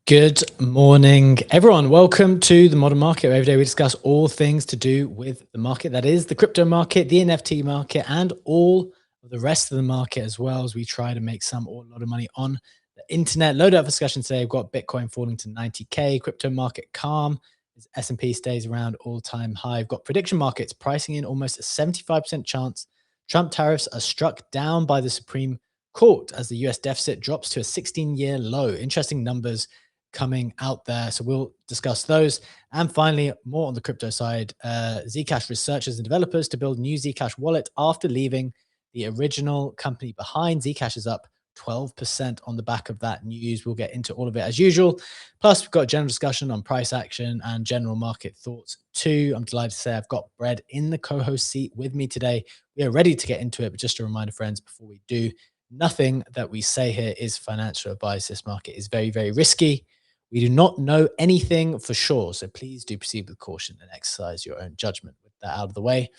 Good morning, everyone. Welcome to the Modern Market, where every day we discuss all things to do with the market. That is the crypto market, the NFT market, and all of the rest of the market, as well as we try to make some or a lot of money on the internet. Load up discussion today. We've got Bitcoin falling to 90K, crypto market calm as S&P stays around all-time high. We've got prediction markets pricing in almost a 75% chance Trump tariffs are struck down by the Supreme Court as the US deficit drops to a 16-year low. Interesting numbers coming out there. So we'll discuss those. And finally, more on the crypto side, Zcash researchers and developers to build new Zcash wallet after leaving the original company behind. Zcash is up 12% on the back of that news. We'll get into all of it as usual. Plus, we've got a general discussion on price action and general market thoughts too. I'm delighted to say I've got Brad in the co-host seat with me today. We are ready to get into it, but just a reminder, friends, before we do, nothing that we say here is financial advice. This market is very, very risky. We do not know anything for sure, so please do proceed with caution and exercise your own judgment. With that out of the way,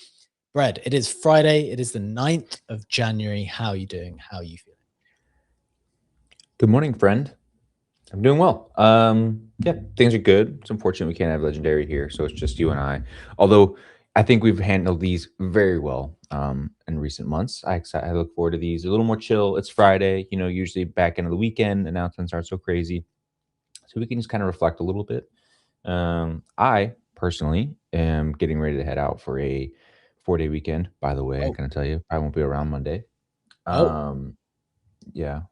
Brad, it is Friday. It is the 9th of January. How are you doing? How are you feeling? Good morning, friend. I'm doing well. Yeah, things are good. It's unfortunate we can't have Legendary here, so it's just you and I. Although I think we've handled these very well in recent months. I look forward to these. A little more chill. It's Friday, usually back end of the weekend, announcements aren't so crazy. So we can just kind of reflect a little bit. I personally am getting ready to head out for a 4-day weekend. By the way, I'm going to tell you, I won't be around Monday. Yeah.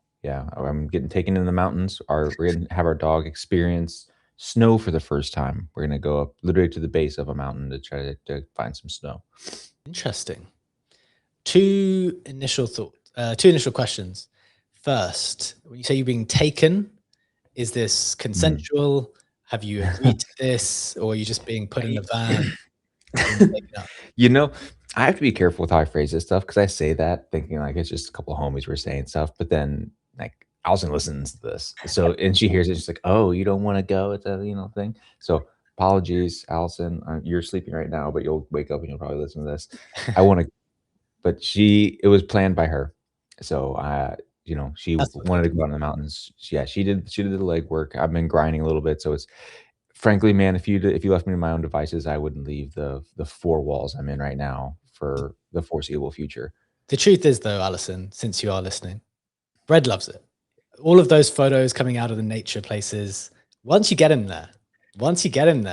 I'm getting taken in the mountains. We're going to have our dog experience snow for the first time. We're going to go up literally to the base of a mountain to try to find some snow. Interesting. Two initial questions. First, when you say you're being taken, is this consensual? Have you agreed to this, or are you just being put in a van? I have to be careful with how I phrase this stuff because I say that thinking like it's just a couple of homies were saying stuff, but then like Allison listens to this, so and she hears it, she's like, "Oh, you don't want to go?" It's a thing. So apologies, Allison. You're sleeping right now, but you'll wake up and you'll probably listen to this. I want to, but it was planned by her, so she wanted to go out in the mountains. She did the legwork. I've been grinding a little bit, so it's frankly, man, if you left me to my own devices, I wouldn't leave the 4 walls I'm in right now for the foreseeable future. The truth is, though, Allison, since you are listening, Brad loves it. All of those photos coming out of the nature places. Once you get him there,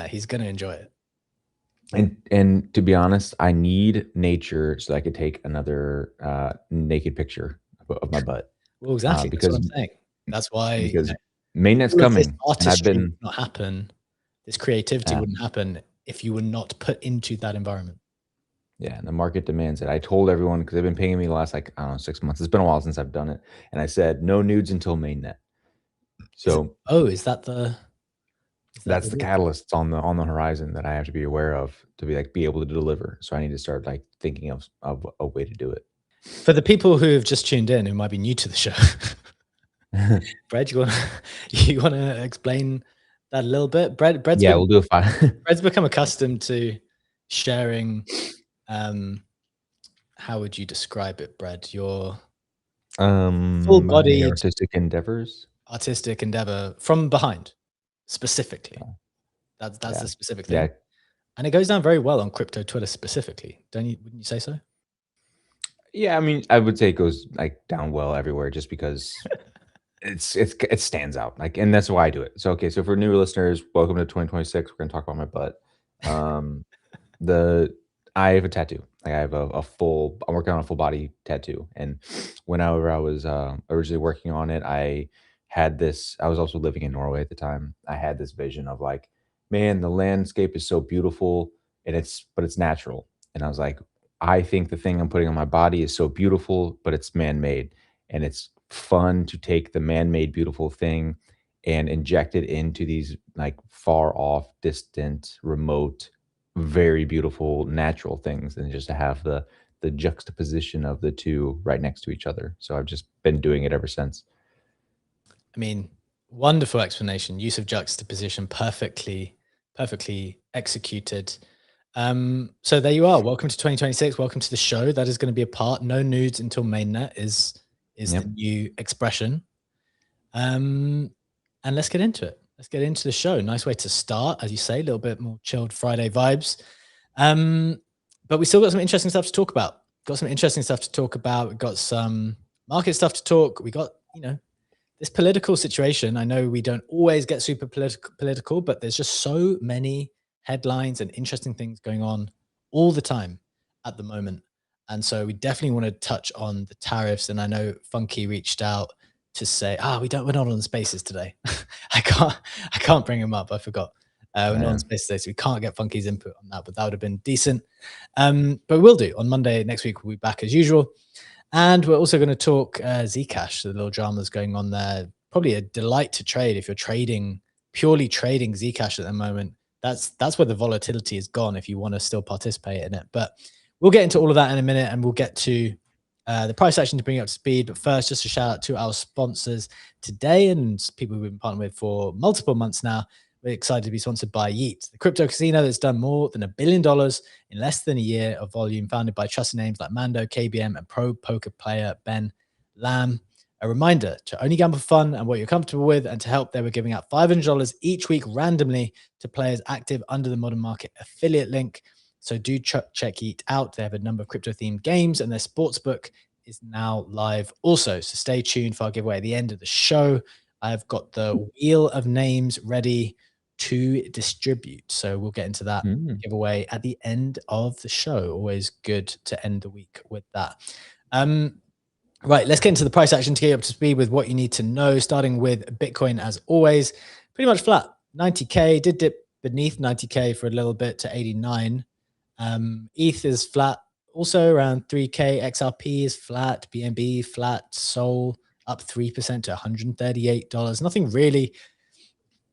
he's going to enjoy it. And to be honest, I need nature so I could take another naked picture of my butt. Well, exactly. That's what I'm saying. That's why because mainnet's coming. This artistry would not happen. This creativity wouldn't happen if you were not put into that environment. Yeah, and the market demands it. I told everyone because they've been paying me the last 6 months. It's been a while since I've done it, and I said no nudes until mainnet. So is that that's the catalyst on the horizon that I have to be aware of to be able to deliver. So I need to start thinking of a way to do it. For the people who have just tuned in who might be new to the show, Brad, you want to explain that a little bit? We'll do it fine. Brad's become accustomed to sharing. How would you describe it, Brad? Your full-bodied artistic endeavor from behind, specifically. That's the specific thing. Yeah. And it goes down very well on crypto Twitter specifically. Wouldn't you say so? Yeah, I mean, I would say it goes down well everywhere just because it stands out. And that's why I do it. So so for new listeners, welcome to 2026. We're gonna talk about my butt. I have a tattoo. I have I'm working on a full body tattoo. And whenever I was originally working on it, I was also living in Norway at the time. I had this vision of man, the landscape is so beautiful but it's natural. And I was like, I think the thing I'm putting on my body is so beautiful, but it's man-made. And it's fun to take the man-made beautiful thing and inject it into these far off, distant, remote, very beautiful natural things, and just to have the juxtaposition of the two right next to each other. So I've just been doing it ever since. I mean, wonderful explanation. Use of juxtaposition, perfectly executed. So there you are. Welcome to 2026. Welcome to the show. That is going to be a part. No nudes until mainnet is the new expression. And let's get into it. let's get into the show. Nice way to start, as you say, a little bit more chilled Friday vibes. Um, but we still got some interesting stuff to talk about. Got some interesting stuff to talk about. We've got some market stuff to talk. We got, this political situation. I know we don't always get super political, but there's just so many headlines and interesting things going on all the time at the moment. And so we definitely want to touch on the tariffs. And I know Funky reached out to say, we're not on spaces today. I can't, I can't bring him up. I forgot. We're not on Man. spaces today, so we can't get Funky's input on that, but that would have been decent. But we'll do on Monday next week. We'll be back as usual. And we're also going to talk Zcash, the little dramas going on there. Probably a delight to trade if you're purely trading Zcash at the moment. That's where the volatility is gone if you want to still participate in it. But we'll get into all of that in a minute, and we'll get to the price action to bring you up to speed. But first, just a shout out to our sponsors today and people we've been partnering with for multiple months now. We're excited to be sponsored by Yeet, the crypto casino that's done more than $1 billion in less than a year of volume, founded by trusted names like Mando, KBM, and pro poker player Ben Lamb. A reminder to only gamble for fun and what you're comfortable with, and to help, they were giving out $500 each week randomly to players active under the Modern Market affiliate link. So do check Yeet out. They have a number of crypto-themed games, and their sportsbook is now live also. So stay tuned for our giveaway at the end of the show. I've got the wheel of names ready to distribute. So we'll get into that giveaway at the end of the show. Always good to end the week with that. Right, let's get into the price action to get you up to speed with what you need to know, starting with Bitcoin as always. Pretty much flat, 90K, did dip beneath 90K for a little bit to 89. ETH is flat, also around 3K. XRP is flat, BNB flat, Sol up 3% to $138. Nothing really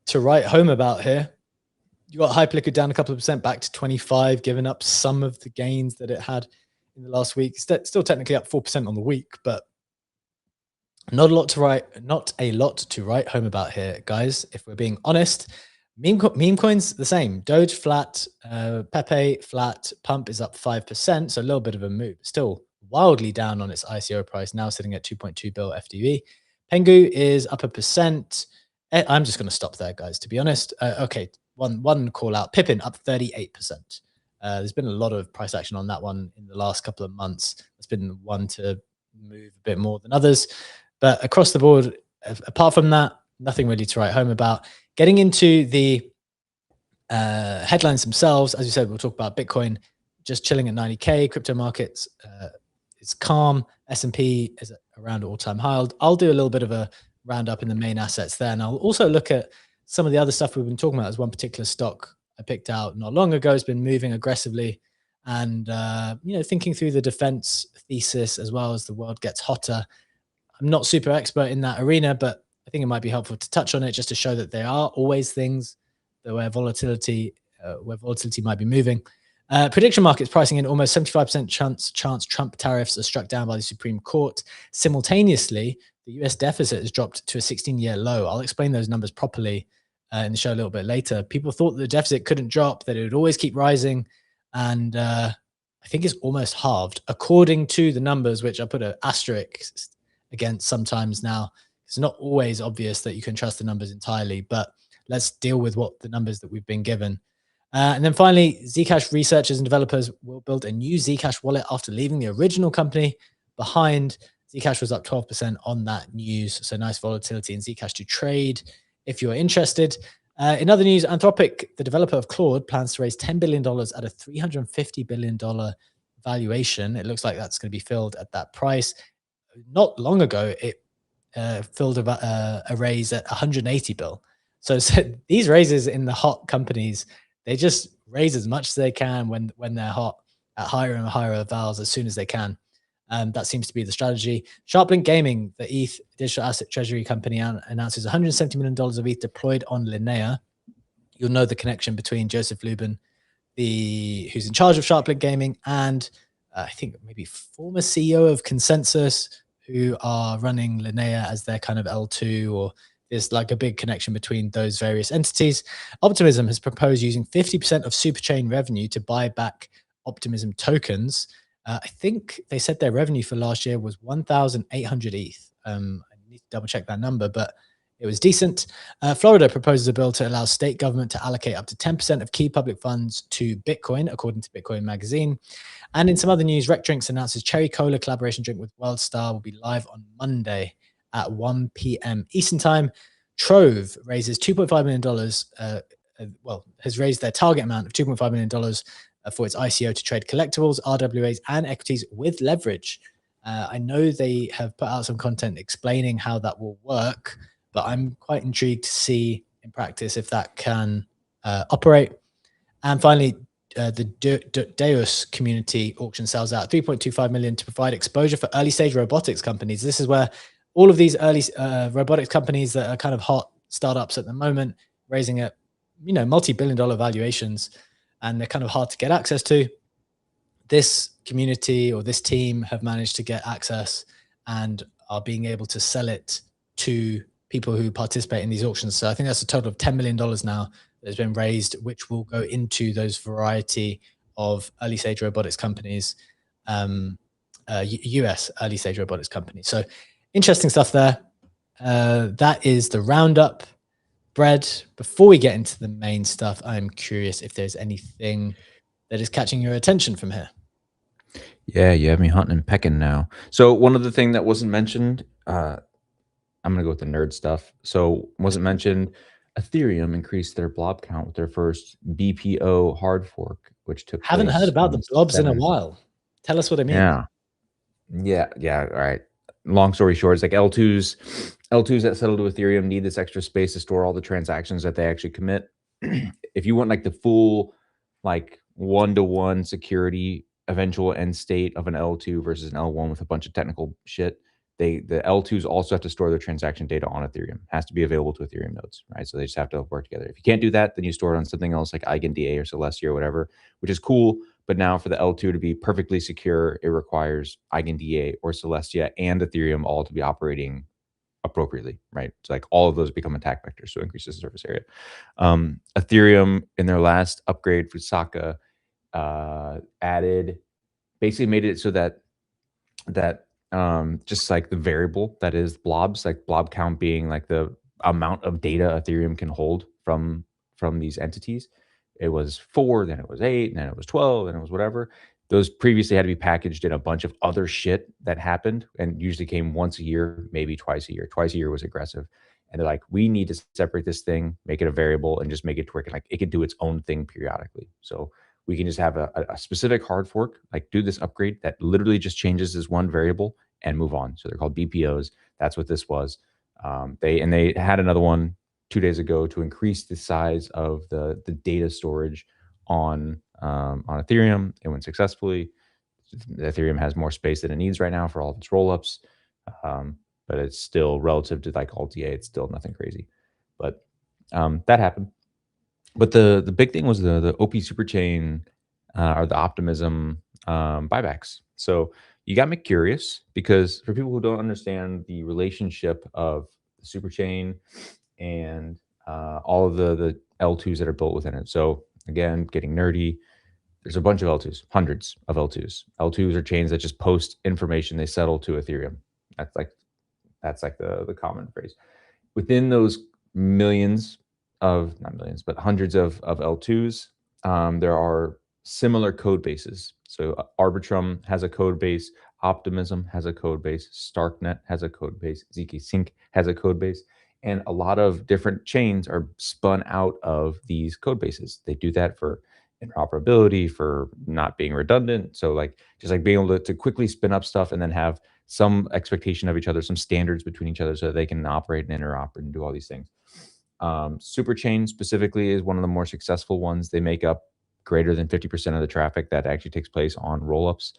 to write home about here. You got Hyperliquid down a couple of percent back to 25, giving up some of the gains that it had in the last week. Still technically up 4% on the week, but not a lot to write home about here, guys. If we're being honest, meme coins the same. Doge flat, Pepe flat, Pump is up 5%, so a little bit of a move. Still wildly down on its ICO price, now sitting at 2.2 bill FDV. Pengu is up 1%. I'm just going to stop there, guys, to be honest. Okay, one call out. Pippin up 38%. There's been a lot of price action on that one in the last couple of months. It's been one to move a bit more than others. But across the board, apart from that, nothing really to write home about. Getting into the headlines themselves, as you said, we'll talk about Bitcoin just chilling at 90K. Crypto markets, it's calm. S&P is around all-time high. I'll do a little bit of a roundup in the main assets there, and I'll also look at some of the other stuff we've been talking about. As one particular stock I picked out not long ago has been moving aggressively, and thinking through the defense thesis as well as the world gets hotter. I'm not super expert in that arena, but I think it might be helpful to touch on it just to show that there are always things that where volatility might be moving. Prediction markets pricing in almost 75% chance Trump tariffs are struck down by the Supreme Court. Simultaneously, the US deficit has dropped to a 16-year low. I'll explain those numbers properly in the show a little bit later. People thought that the deficit couldn't drop, that it would always keep rising. And I think it's almost halved, according to the numbers, which I put an asterisk against sometimes now. It's not always obvious that you can trust the numbers entirely, but let's deal with what the numbers that we've been given. And then finally, Zcash researchers and developers will build a new Zcash wallet after leaving the original company behind. Zcash was up 12% on that news. So nice volatility in Zcash to trade if you're interested. In other news, Anthropic, the developer of Claude, plans to raise $10 billion at a $350 billion valuation. It looks like that's going to be filled at that price. Not long ago, it filled a raise at 180 bill. So these raises in the hot companies, they just raise as much as they can when they're hot at higher and higher vals as soon as they can. That seems to be the strategy. SharpLink Gaming, the ETH digital asset treasury company, announces $170 million of ETH deployed on Linnea. You'll know the connection between Joseph Lubin, who's in charge of SharpLink Gaming, and I think maybe former CEO of Consensus, who are running Linnea as their kind of L2, or there's like a big connection between those various entities. Optimism has proposed using 50% of Superchain revenue to buy back Optimism tokens. I think they said their revenue for last year was 1,800 ETH. I need to double check that number, but It was decent. Florida proposes a bill to allow state government to allocate up to 10% of key public funds to Bitcoin, according to Bitcoin Magazine. And in some other news, Rec Drinks announces Cherry Cola collaboration drink with World Star will be live on Monday at 1 p.m. Eastern Time. Trove raises $2.5 million, has raised their target amount of $2.5 million for its ICO to trade collectibles, RWAs, and equities with leverage. I know they have put out some content explaining how that will work, but I'm quite intrigued to see in practice if that can operate. And finally, the Deus community auction sells out 3.25 million to provide exposure for early stage robotics companies. This is where all of these early robotics companies that are kind of hot startups at the moment, raising at multi-billion-dollar valuations, and they're kind of hard to get access to. This community or this team have managed to get access and are being able to sell it to people who participate in these auctions. So I think that's a total of $10 million now that has been raised, which will go into those variety of early stage robotics companies, US early stage robotics companies. So interesting stuff there. That is the roundup. Brad, before we get into the main stuff, I'm curious if there's anything that is catching your attention from here. Yeah, you have me hunting and pecking now. So one of the thing that wasn't mentioned, I'm gonna go with the nerd stuff. So wasn't mentioned, Ethereum increased their blob count with their first BPO hard fork, which took Haven't heard place about on the the blobs in a 7th. while. Tell us what it means. Yeah. Yeah, all right. Long story short, it's like L2s that settle to Ethereum need this extra space to store all the transactions that they actually commit. If you want like the full like one-to-one security eventual end state of an L2 versus an L1 with a bunch of technical shit, the L2s also have to store their transaction data on Ethereum. It has to be available to Ethereum nodes, right? So they just have to work together. If you can't do that, then you store it on something else like EigenDA or Celestia or whatever, which is cool. But now for the L2 to be perfectly secure, it requires EigenDA or Celestia and Ethereum all to be operating appropriately, right? So like all of those become attack vectors, so increases the surface area. Ethereum in their last upgrade, Fusaka, added, basically made it so that just like the variable that is blobs, like blob count being like the amount of data Ethereum can hold from these entities. It was 4, then it was 8, and then it was 12, and it was whatever. Those previously had to be packaged in a bunch of other shit that happened and usually came once a year, maybe twice a year. Twice a year was aggressive. And they're like, we need to separate this thing, make it a variable, and just make it to where it can do its own thing periodically. So we can just have a specific hard fork, like do this upgrade that literally just changes this one variable and move on. So they're called BPOs. That's what this was. They had another one 2 days ago to increase the size of the data storage on Ethereum. It went successfully. Ethereum has more space than it needs right now for all of its rollups, but it's still relative to like Alt-A, it's still nothing crazy. But that happened. But the big thing was the OP superchain or the optimism buybacks. So you got me curious because for people who don't understand the relationship of the superchain and all of the L2s that are built within it. So again, getting nerdy, there's a bunch of L2s, hundreds of L2s. L2s are chains that just post information they settle to Ethereum. That's like the common phrase. Within those millions of, not millions, but hundreds of L2s, there are similar code bases. So Arbitrum has a code base, Optimism has a code base, Starknet has a code base, ZK Sync has a code base, and a lot of different chains are spun out of these code bases. They do that for interoperability, for not being redundant. So like just like being able to quickly spin up stuff and then have some expectation of each other, some standards between each other so that they can operate and interoperate and do all these things. Superchain specifically is one of the more successful ones. They make up greater than 50% of the traffic that actually takes place on rollups.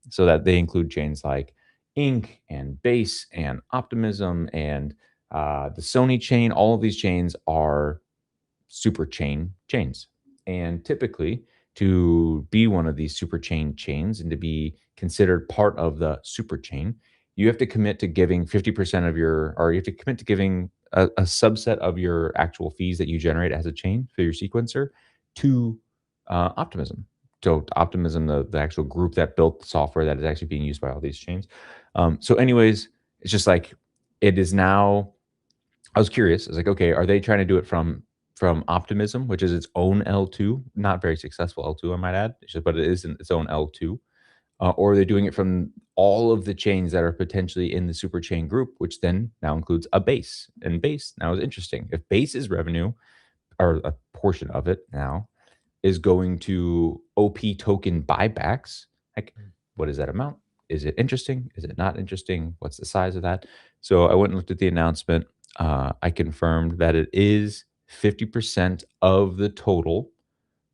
So that they include chains like Ink and Base and Optimism and the Sony chain. All of these chains are super chains. And typically, to be one of these super chains and to be considered part of the super chain, you have to commit to giving 50% of your, or you have to commit to giving a subset of your actual fees that you generate as a chain for your sequencer to Optimism. So Optimism, the actual group that built the software that is actually being used by all these chains. So anyways, it's just like it is now I was curious. I was like, okay, are they trying to do it from Optimism, which is its own L2, not very successful L2, I might add, but it is its own L2, or are they doing it from all of the chains that are potentially in the super chain group, which then now includes a base, and base now is interesting. If base is revenue, or a portion of it now is going to OP token buybacks. Like, what is that amount? Is it interesting? Is it not interesting? What's the size of that? So I went and looked at the announcement. I confirmed that it is 50% of the total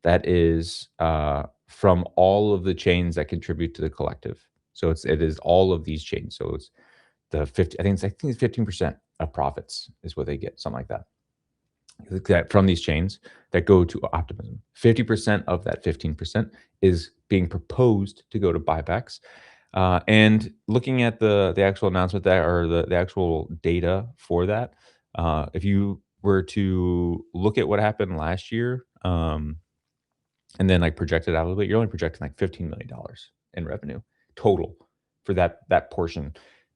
that is from all of the chains that contribute to the collective. So it is all of these chains. So it's the 50, I think it's 15% of profits is what they get, something like that from these chains that go to Optimism. 50% of that 15% is being proposed to go to buybacks. And looking at the actual announcement that, or the actual data for that, if you were to look at what happened last year, and then like project it out a little bit, you're only projecting like $15 million in revenue total for that portion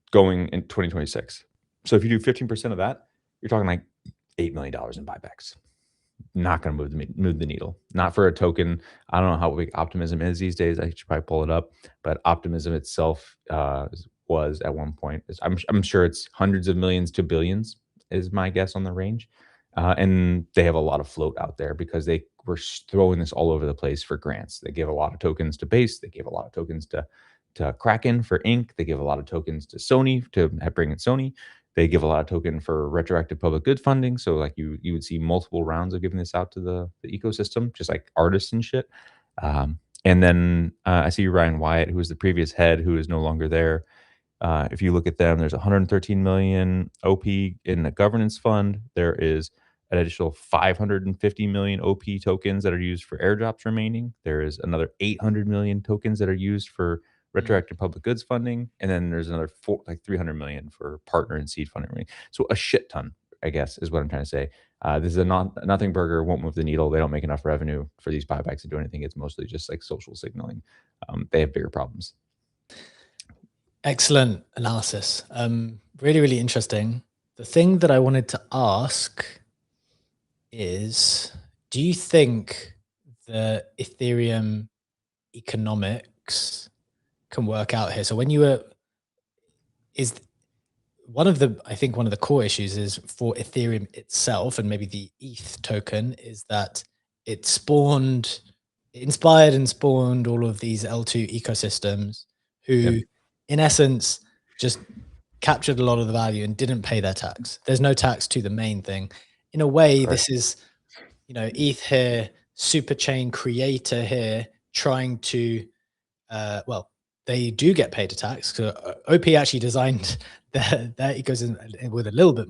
going in 2026. So if you do 15% of that, you're talking like $8 million in buybacks. Not going to move the needle. Not for a token. I don't know how big Optimism is these days. I should probably pull it up. But Optimism itself was at one point. I'm sure it's hundreds of millions to billions is my guess on the range. And they have a lot of float out there because they were throwing this all over the place for grants. They give a lot of tokens to Base. They gave a lot of tokens to Kraken for Inc. They give a lot of tokens to Sony to bring in Sony. They give a lot of token for retroactive public good funding. So like you would see multiple rounds of giving this out to the ecosystem, just like artists and shit. And then I see Ryan Wyatt, who was the previous head, who is no longer there. If you look at them, there's 113 million OP in the governance fund. There is an additional 550 million OP tokens that are used for airdrops remaining. There is another 800 million tokens that are used for retroactive public goods funding, and then there's another 300 million for partner and seed funding. So a shit ton, I guess, is what I'm trying to say. This is a nothing burger. Won't move the needle. They don't make enough revenue for these buybacks to do anything. It's mostly just like social signaling. They have bigger problems. Excellent analysis. Really, really interesting. The thing that I wanted to ask is, do you think the Ethereum economics can work out here? So when you were, is I think one of the core issues is for Ethereum itself, and maybe the ETH token, is that it inspired and spawned all of these L2 ecosystems who, Yep. in essence, just captured a lot of the value and didn't pay their tax. There's no tax to the main thing. In a way, Correct. this is, ETH here, super chain creator here, trying to, well, they do get paid a tax. So OP actually designed their ecosystem with a little bit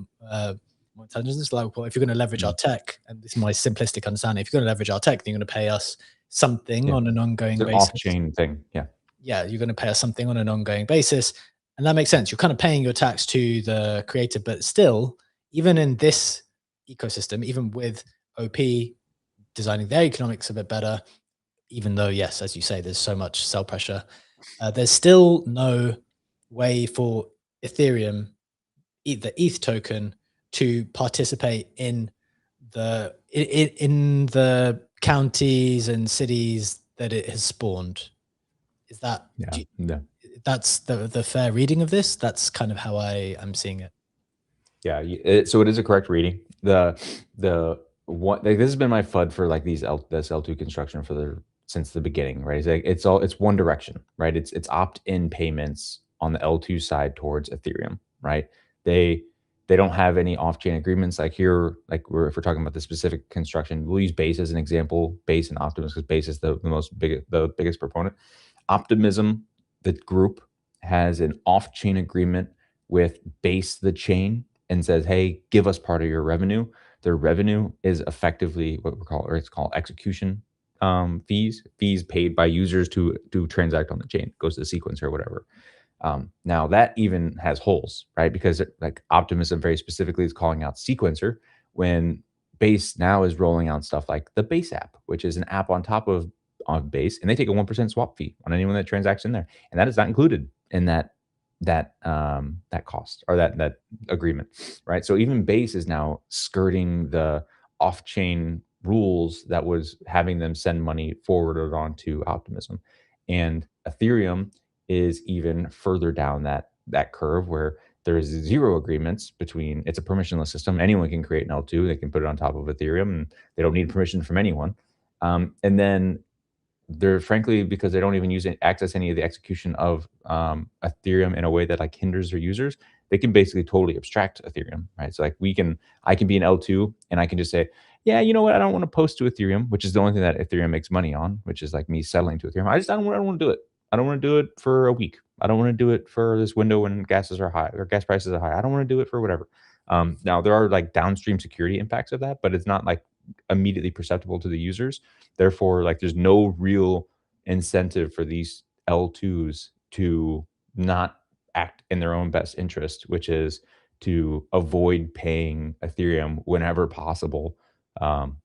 more intelligence. Like, well, if you're going to leverage our tech, and this is my simplistic understanding, if you're going to leverage our tech, then you're going to pay us something Yeah. on an It's ongoing an basis. off-chain thing. Yeah. Yeah, you're going to pay us something on an ongoing basis. And that makes sense. You're kind of paying your tax to the creator, but still, even in this ecosystem, even with OP designing their economics a bit better, even though, yes, as you say, there's so much sell pressure, there's still no way for Ethereum, the ETH token, to participate in the counties and cities that it has spawned. Is that that's the fair reading of this? That's kind of how I'm seeing it. Yeah, so it is a correct reading. The what like, this has been my FUD for like this L2 construction since the beginning, right? It's one direction, right? It's opt-in payments on the L2 side towards Ethereum, right? They don't have any off-chain agreements like here, like if we're talking about the specific construction, we'll use Base as an example, Base and Optimus, because Base is the biggest proponent. Optimism, the group, has an off-chain agreement with Base the chain and says, hey, give us part of your revenue. Their revenue is effectively it's called execution fees paid by users to transact on the chain. It goes to the sequencer or whatever. Now that even has holes, right? Because like Optimism very specifically is calling out sequencer when Base now is rolling out stuff like the Base app, which is an app on top of Base, and they take a 1% swap fee on anyone that transacts in there, and that is not included in that that cost or that agreement, right? So even Base is now skirting the off-chain rules that was having them send money forwarded onto Optimism, and Ethereum is even further down that curve where there is zero agreements between. It's a permissionless system. Anyone can create an L2. They can put it on top of Ethereum, and they don't need permission from anyone. And then they're frankly because they don't even use it, access any of the execution of Ethereum in a way that like hinders their users. They can basically totally abstract Ethereum, right? So like I can be an L2 and I can just say, yeah, you know what? I don't want to post to Ethereum, which is the only thing that Ethereum makes money on, which is like me settling to Ethereum. I don't want to do it. I don't want to do it for a week. I don't want to do it for this window when gases are high or gas prices are high. I don't want to do it for whatever. Now there are like downstream security impacts of that, but it's not like immediately perceptible to the users. Therefore, like there's no real incentive for these L2s to not act in their own best interest, which is to avoid paying Ethereum whenever possible,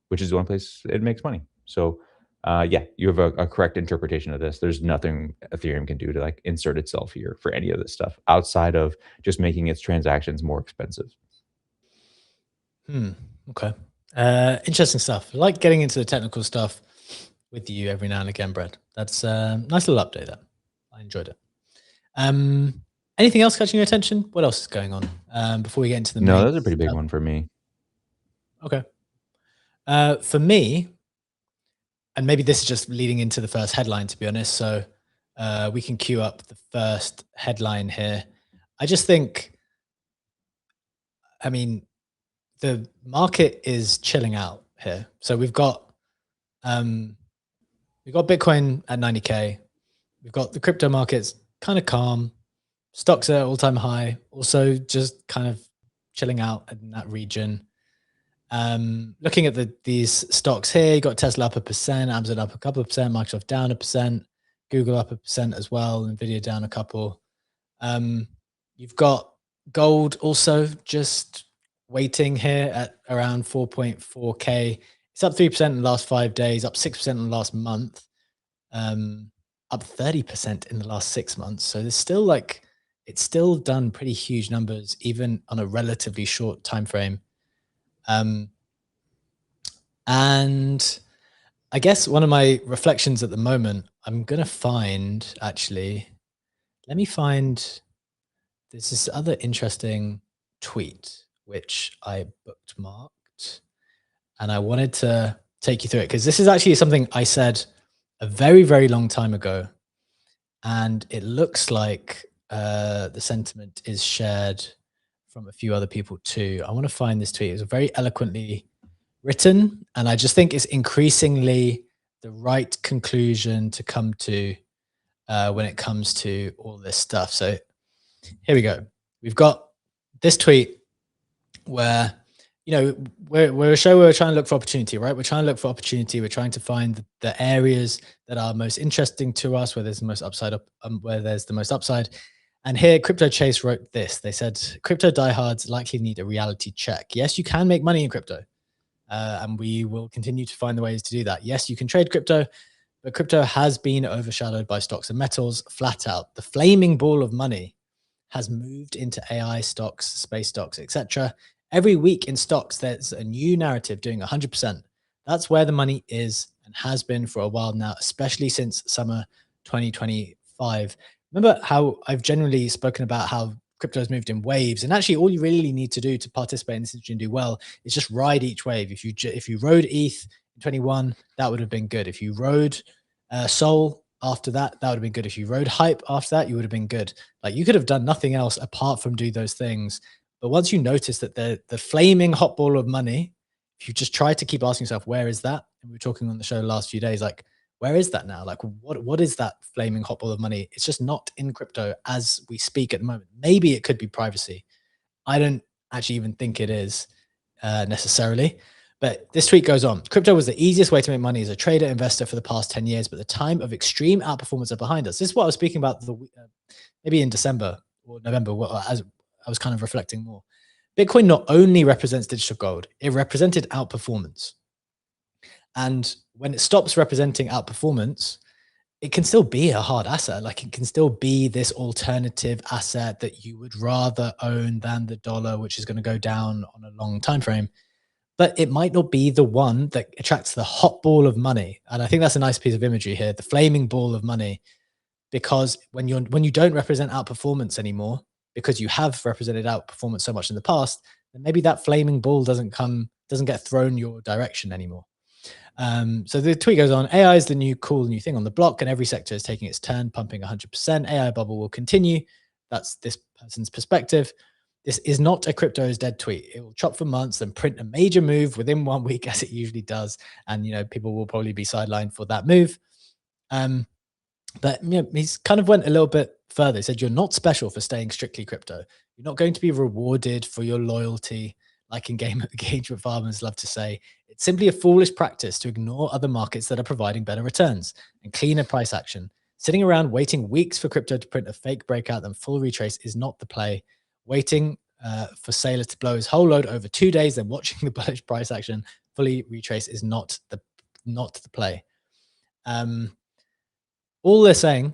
which is the one place it makes money. So, yeah, you have a correct interpretation of this. There's nothing Ethereum can do to like insert itself here for any of this stuff outside of just making its transactions more expensive. Okay. Interesting stuff. I like getting into the technical stuff with you every now and again, Brad. That's a nice little update there. I enjoyed it. Anything else catching your attention? What else is going on before we get into the No, main that's a pretty big stuff? one for me. Okay. For me, and maybe this is just leading into the first headline, to be honest. So we can queue up the first headline here. I just think, I mean, the market is chilling out here. So we've got Bitcoin at 90K. We've got the crypto markets kind of calm. Stocks are all-time high. Also just kind of chilling out in that region. Looking at these stocks here, you got Tesla up 1%, Amazon up a couple of percent, Microsoft down 1%, Google up 1% as well, Nvidia down a couple. You've got gold also just waiting here at around 4.4K. It's up 3% in the last 5 days, up 6% in the last month, up 30% in the last 6 months. So there's still like, it's still done pretty huge numbers, even on a relatively short time frame. And I guess one of my reflections at the moment, I'm going to find actually, let me find, there's this other interesting tweet which I bookmarked and I wanted to take you through it because this is actually something I said a very, very long time ago. And it looks like the sentiment is shared from a few other people too. I want to find this tweet. It was very eloquently written, and I just think it's increasingly the right conclusion to come to when it comes to all this stuff. So here we go. We've got this tweet where, you know, we're a show where we're trying to look for opportunity, right? We're trying to look for opportunity. We're trying to find the areas that are most interesting to us, where there's the most upside, where there's the most upside. And here, Crypto Chase wrote this. They said, crypto diehards likely need a reality check. Yes, you can make money in crypto. And we will continue to find the ways to do that. Yes, you can trade crypto, but crypto has been overshadowed by stocks and metals flat out. The flaming ball of money has moved into AI stocks, space stocks, etc. Every week in stocks, there's a new narrative doing 100%. That's where the money is and has been for a while now, especially since summer 2025. Remember how I've generally spoken about how crypto has moved in waves, and actually all you really need to do to participate in this industry and do well is just ride each wave. If you rode ETH in 21, that would have been good. If you rode Sol after that, that would have been good. If you rode Hype after that, you would have been good. Like you could have done nothing else apart from do those things. But once you notice that the flaming hot ball of money, if you just try to keep asking yourself, where is that? And we were talking on the show the last few days, like, where is that now? Like, what is that flaming hot ball of money? It's just not in crypto as we speak at the moment. Maybe it could be privacy. I don't actually even think it is necessarily. But this tweet goes on. Crypto was the easiest way to make money as a trader investor for the past 10 years, but the time of extreme outperformance are behind us. This is what I was speaking about maybe in December or November, as I was kind of reflecting more. Bitcoin not only represents digital gold, it represented outperformance. And when it stops representing outperformance, it can still be a hard asset. Like it can still be this alternative asset that you would rather own than the dollar, which is going to go down on a long time frame. But it might not be the one that attracts the hot ball of money. And I think that's a nice piece of imagery here, the flaming ball of money, because when you don't represent outperformance anymore, because you have represented outperformance so much in the past, then maybe that flaming ball doesn't get thrown your direction anymore. So the tweet goes on, AI is the new cool new thing on the block, and every sector is taking its turn, pumping 100%. AI bubble will continue. That's this person's perspective. This is not a crypto is dead tweet. It will chop for months and print a major move within 1 week, as it usually does. And, people will probably be sidelined for that move. But he's kind of went a little bit further. He said, you're not special for staying strictly crypto. You're not going to be rewarded for your loyalty, like in game engagement farmers love to say. It's simply a foolish practice to ignore other markets that are providing better returns and cleaner price action. Sitting around waiting weeks for crypto to print a fake breakout and full retrace is not the play. Waiting for Sailor to blow his whole load over 2 days, then watching the bullish price action fully retrace is not the play. All they're saying,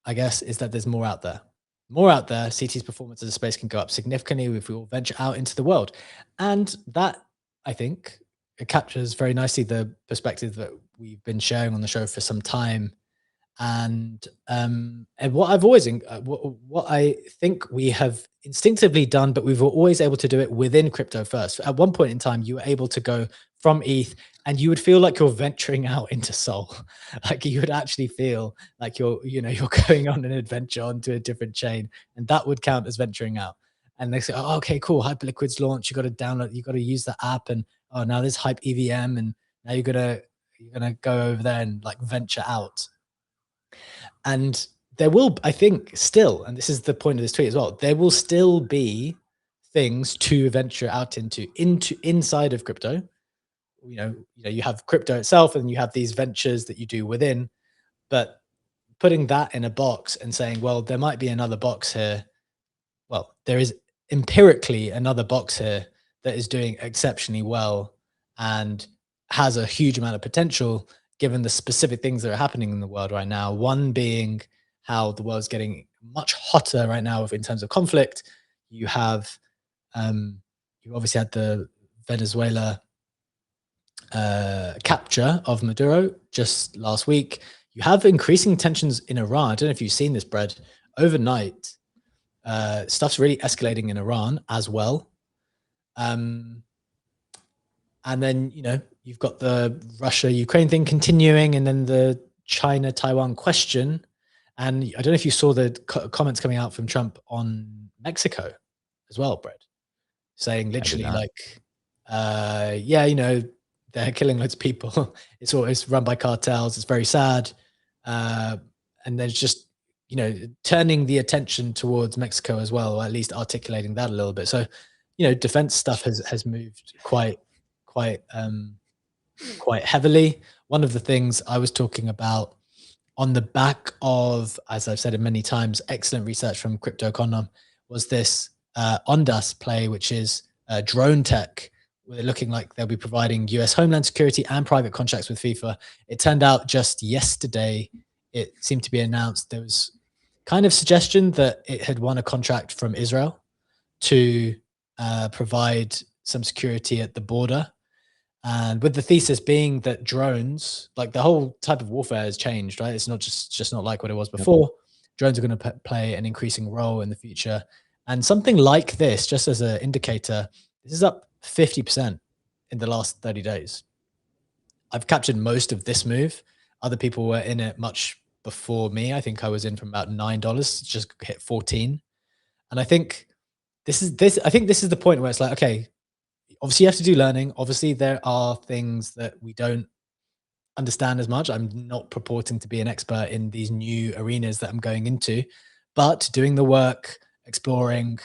I guess, is that there's more out there. More out there, CT's performance as a space can go up significantly if we all venture out into the world. And that, I think, it captures very nicely the perspective that we've been sharing on the show for some time. And what I've always, what I think we have instinctively done, but we were always able to do it within crypto first. At one point in time, you were able to go from ETH and you would feel like you're venturing out into Sol. Like you would actually feel like you're going on an adventure onto a different chain, and that would count as venturing out. And they say, oh, okay, cool. Hyperliquid's launch. You got to download, you got to use the app, and oh, now there's Hype EVM, and now you're gonna go over there and like venture out. And there will, I think, still, and this is the point of this tweet as well, there will still be things to venture out into inside of crypto. You have crypto itself, and you have these ventures that you do within. But putting that in a box and saying, well, there might be another box here. Well, there is empirically another box here that is doing exceptionally well and has a huge amount of potential given the specific things that are happening in the world right now. One being how the world's getting much hotter right now in terms of conflict. You have, you obviously had the Venezuela capture of Maduro just last week. You have increasing tensions in Iran. I don't know if you've seen this, Brad. Overnight, stuff's really escalating in Iran as well. And then, you've got the Russia-Ukraine thing continuing, and then the China-Taiwan question. And I don't know if you saw the comments coming out from Trump on Mexico as well, Brett, saying literally like, they're killing loads of people. It's run by cartels. It's very sad. And there's just, turning the attention towards Mexico as well, or at least articulating that a little bit. So, defense stuff has moved quite heavily. One of the things I was talking about on the back of, as I've said it many times, excellent research from Crypto.com was this Ondas play, which is drone tech. They're looking like they'll be providing US Homeland Security and private contracts with FIFA. It turned out just yesterday, it seemed to be announced there was kind of suggestion that it had won a contract from Israel to provide some security at the border. And with the thesis being that drones, like the whole type of warfare has changed, right? It's not just not like what it was before. Yep. Drones are going to play an increasing role in the future. And something like this, just as an indicator, this is up 50% in the last 30 days. I've captured most of this move. Other people were in it much before me. I think I was in from about $9, just hit 14. And I think this is the point where it's like, okay, obviously you have to do learning. Obviously there are things that we don't understand as much. I'm not purporting to be an expert in these new arenas that I'm going into, but doing the work, exploring,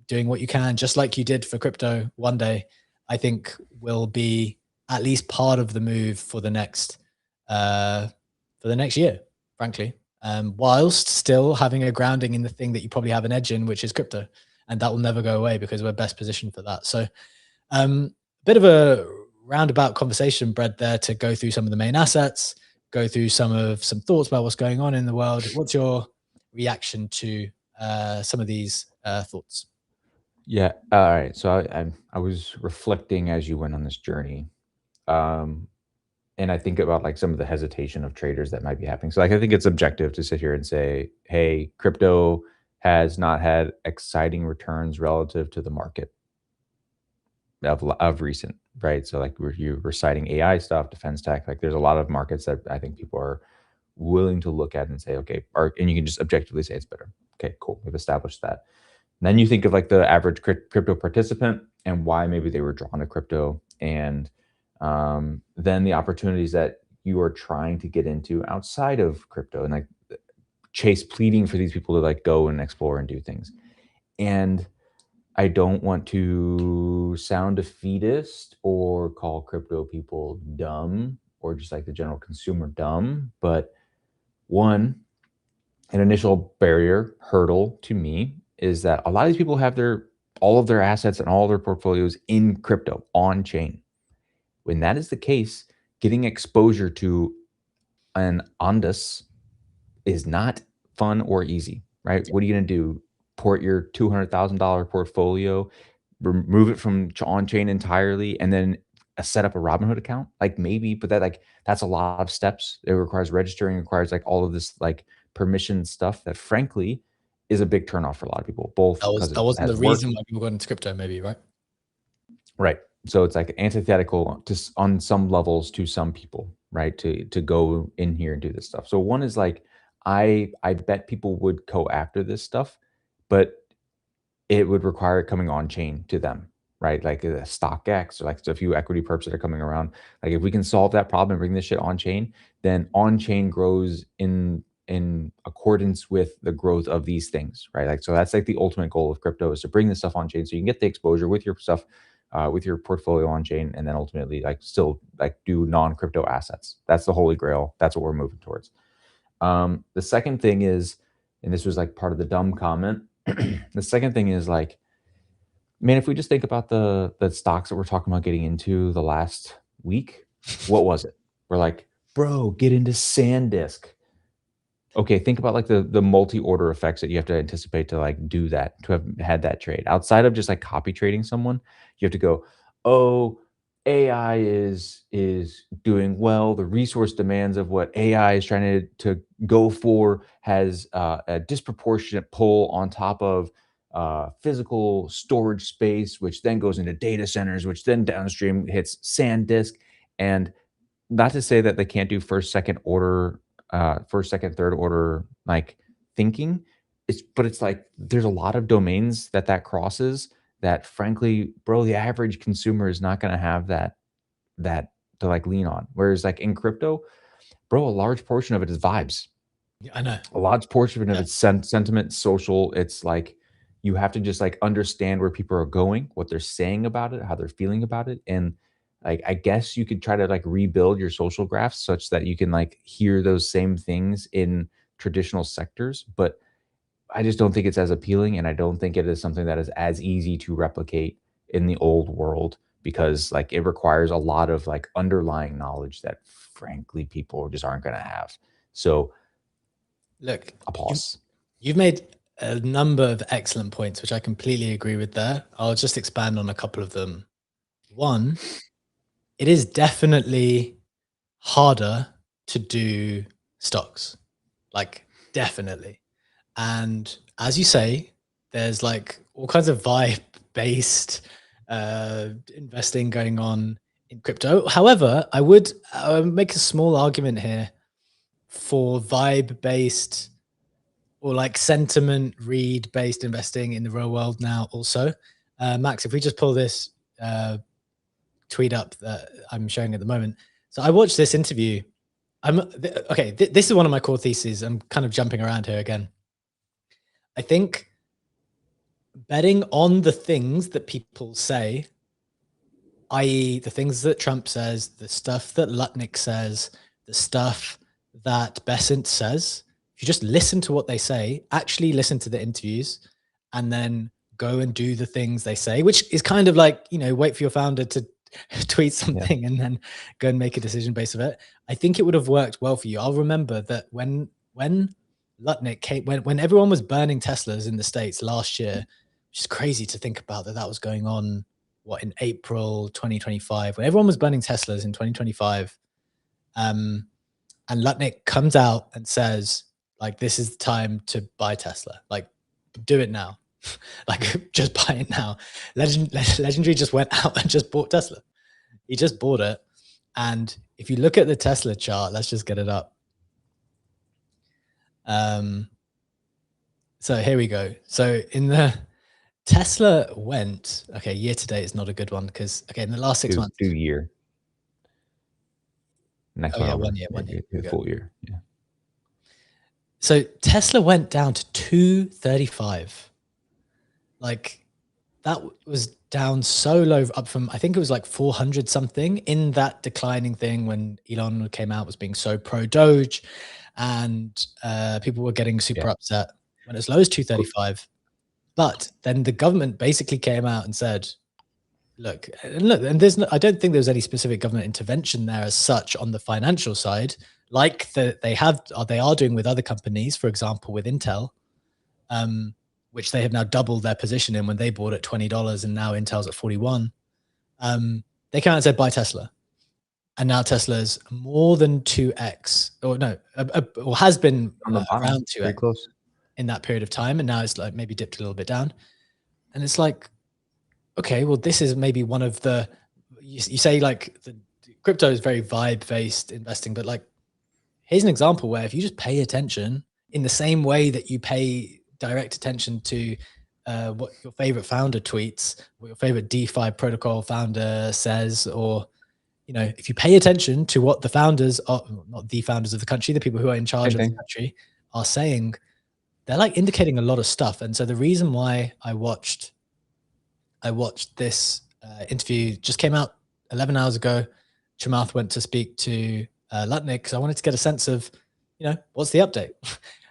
doing what you can, just like you did for crypto one day, I think will be at least part of the move for the next year, frankly, whilst still having a grounding in the thing that you probably have an edge in, which is crypto. And that will never go away because we're best positioned for that. So a bit of a roundabout conversation, Brad, there to go through some of the main assets, go through some thoughts about what's going on in the world. What's your reaction to some of these thoughts? Yeah. All right. So I was reflecting as you went on this journey, um, and I think about like some of the hesitation of traders that might be happening. So like I think it's objective to sit here and say, hey, crypto has not had exciting returns relative to the market of recent, right? So like you were citing AI stuff, defense tech. Like there's a lot of markets that I think people are willing to look at and say, okay, and you can just objectively say it's better. Okay, cool. We've established that. And then you think of like the average crypto participant and why maybe they were drawn to crypto, and then the opportunities that you are trying to get into outside of crypto, and like chase pleading for these people to like go and explore and do things. And I don't want to sound defeatist or call crypto people dumb or just like the general consumer dumb, but one, an initial barrier hurdle to me is that a lot of these people have their all of their assets and all their portfolios in crypto on chain. When that is the case, getting exposure to an Ondas is not fun or easy, right? What are you going to do? Port your $200,000 portfolio, remove it from on chain entirely, and then set up a Robinhood account? Like maybe, but that's a lot of steps. It requires registering, requires like all of this like permission stuff that frankly is a big turnoff for a lot of people, both because That it wasn't has the work. reason why people got into crypto, maybe, right? Right. So it's like antithetical to on some levels to some people, right? To go in here and do this stuff. So one is like I bet people would go after this stuff, but it would require it coming on chain to them, right? Like a StockX or like a few equity perps that are coming around. Like if we can solve that problem and bring this shit on chain, then on chain grows in accordance with the growth of these things, right? Like so that's like the ultimate goal of crypto is to bring this stuff on chain so you can get the exposure with your stuff, with your portfolio on chain, and then ultimately like still like do non crypto assets. That's the holy grail. That's what we're moving towards. The second thing is, and this was like part of the dumb comment. The second thing is like, man, if we just think about the stocks that we're talking about getting into the last week, what was it? We're like, bro, get into SanDisk. Okay, think about like the multi-order effects that you have to anticipate to like do that, to have had that trade. Outside of just like copy trading someone, you have to go, oh, AI is doing well. The resource demands of what AI is trying to go for has a disproportionate pull on top of physical storage space, which then goes into data centers, which then downstream hits SanDisk. And not to say that they can't do first, second, third order like thinking. It's like there's a lot of domains that crosses that frankly, bro, the average consumer is not gonna have that to like lean on. Whereas like in crypto, bro, a large portion of it is vibes. Yeah, I know. A large portion of Yeah. it's sentiment, social. It's like you have to just like understand where people are going, what they're saying about it, how they're feeling about it, and like I guess you could try to like rebuild your social graphs such that you can like hear those same things in traditional sectors. But I just don't think it's as appealing, and I don't think it is something that is as easy to replicate in the old world because like it requires a lot of like underlying knowledge that frankly people just aren't going to have. So Look, a pause. you've made a number of excellent points, which I completely agree with there. I'll just expand on a couple of them. One, it is definitely harder to do stocks, like definitely. And as you say, there's like all kinds of vibe based investing going on in crypto. However, I would make a small argument here for vibe based or like sentiment read based investing in the real world now also. Max, if we just pull this tweet up that I'm showing at the moment. So I watched this interview. Okay, this is one of my core theses. I'm kind of jumping around here again. I think betting on the things that people say, i.e., the things that Trump says, the stuff that Lutnick says, the stuff that Besant says, if you just listen to what they say, actually listen to the interviews, and then go and do the things they say, which is kind of like, wait for your founder to tweet Yeah. something and then go and make a decision based of it. I think it would have worked well for you. I'll remember that when Lutnick came, when everyone was burning Teslas in the States last year, which is crazy to think about that was going on, what, in April 2025, when everyone was burning Teslas in 2025. Um, and Lutnick comes out and says, like, this is the time to buy Tesla. Like, do it now. Like, just buy it now. Legendary just went out and just bought Tesla. He just bought it. And if you look at the Tesla chart, let's just get it up. So here we go. So in the Tesla went, okay, year to date is not a good one because, okay, in the last 6 months. Do year. Next one yeah, over. 1 year, 1 year. Full year. Yeah. So Tesla went down to 235. Like, that was down so low, up from, I think it was like 400 something in that declining thing when Elon came out, was being so pro Doge, and people were getting super upset, when as low as 235. But then the government basically came out and said, look, and there's no, I don't think there was any specific government intervention there as such on the financial side, like they are doing with other companies, for example, with Intel, which they have now doubled their position in when they bought at $20 and now Intel's at 41. They came out and said, buy Tesla. And now Tesla's more than 2x, or no, or has been around 2x close in that period of time. And now it's like maybe dipped a little bit down. And it's like, okay, well, this is maybe one of the, you say like the crypto is very vibe based investing, but like, here's an example where if you just pay attention in the same way that you pay direct attention to what your favorite founder tweets, what your favorite DeFi protocol founder says, or, you know, if you pay attention to what the founders are, not the founders of the country, the people who are in charge of the country are saying, they're like indicating a lot of stuff. And so the reason why I watched this interview, just came out 11 hours ago. Chamath went to speak to Lutnick because I wanted to get a sense of, you know, what's the update?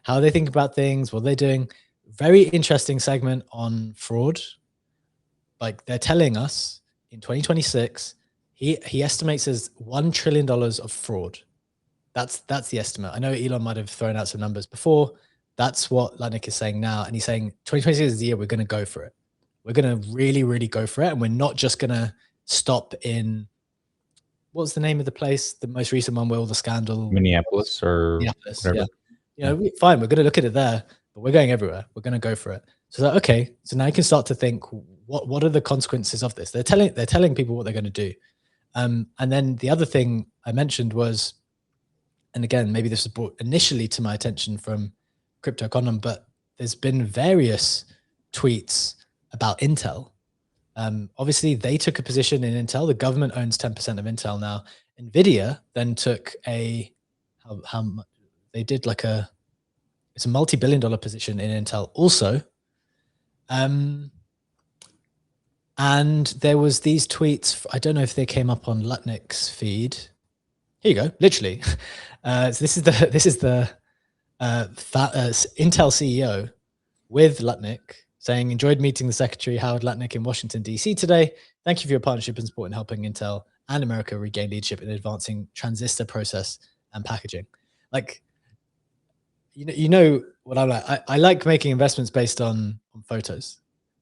How they think about things, what they're doing. Very interesting segment on fraud. Like, they're telling us in 2026, he estimates there's $1 trillion of fraud. That's the estimate. I know Elon might have thrown out some numbers before. That's what Lutnick is saying now. And he's saying 2026 is the year we're going to go for it. We're going to really, really go for it. And we're not just going to stop in, what's the name of the place? The most recent one where all the scandal. Minneapolis or whatever. Yeah. You know, fine, we're going to look at it there, but we're going everywhere. We're going to go for it. So that, okay, so now you can start to think, what are the consequences of this? They're telling people what they're going to do. And then the other thing I mentioned was, and again, maybe this was brought initially to my attention from Crypto Condom, but there's been various tweets about Intel. Obviously, they took a position in Intel. The government owns 10% of Intel now. NVIDIA then took how much they did, like it's a multi-billion-dollar position in Intel also. And there was these tweets. I don't know if they came up on Lutnick's feed. Here you go, literally. So this is the Intel CEO with Lutnick saying, enjoyed meeting the Secretary Howard Lutnick in Washington, D.C. today. Thank you for your partnership and support in helping Intel and America regain leadership in advancing transistor process and packaging. Like, you know what I'm like. I like making investments based on photos.